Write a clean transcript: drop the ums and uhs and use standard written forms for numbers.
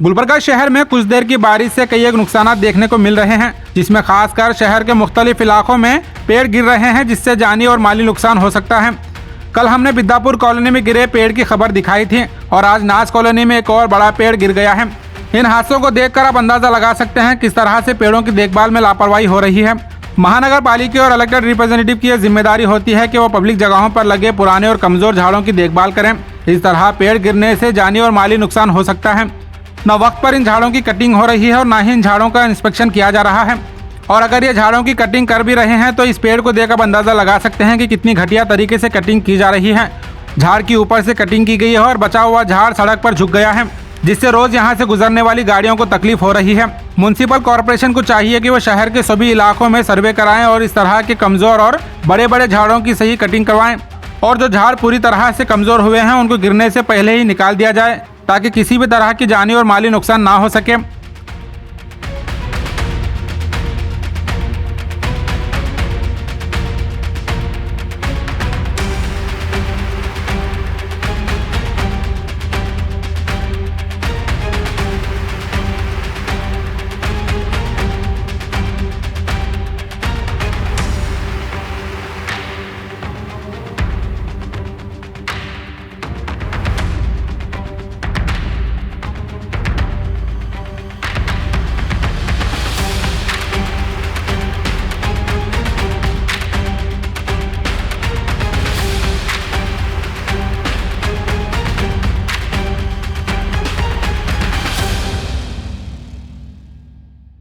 गुलबर्गा शहर में कुछ देर की बारिश से कई एक नुकसान देखने को मिल रहे हैं, जिसमें खासकर शहर के मुख्तलिफ इलाकों में पेड़ गिर रहे हैं, जिससे जानी और माली नुकसान हो सकता है। कल हमने बिद्दापुर कॉलोनी में गिरे पेड़ की खबर दिखाई थी और आज नाज कॉलोनी में एक और बड़ा पेड़ गिर गया है। इन हादसों को देखकर आप अंदाजा लगा सकते हैं किस तरह से पेड़ों की देखभाल में लापरवाही हो रही है। महानगर पालिका और इलेक्टेड रिप्रेजेंटेटिव की यह जिम्मेदारी होती है कि वो पब्लिक जगहों पर लगे पुराने और कमजोर झाड़ों की देखभाल करें। इस तरह पेड़ गिरने से जानी और माली नुकसान हो सकता है। न वक्त पर इन झाड़ों की कटिंग हो रही है और न ही इन झाड़ों का इंस्पेक्शन किया जा रहा है। और अगर ये झाड़ों की कटिंग कर भी रहे हैं तो इस पेड़ को देखकर अंदाजा लगा सकते हैं कि कितनी घटिया तरीके से कटिंग की जा रही है। झाड़ की ऊपर से कटिंग की गई है और बचा हुआ झाड़ सड़क पर झुक गया है, जिससे रोज यहाँ से गुजरने वाली गाड़ियों को तकलीफ हो रही है। म्युनिसिपल कॉर्पोरेशन को चाहिए कि वो शहर के सभी इलाकों में सर्वे कराएं और इस तरह के कमजोर और बड़े बड़े झाड़ों की सही कटिंग करवाएं और जो झाड़ पूरी तरह से कमजोर हुए हैं उनको गिरने से पहले ही निकाल दिया जाए, ताकि किसी भी तरह की जानी और माली नुकसान ना हो सके।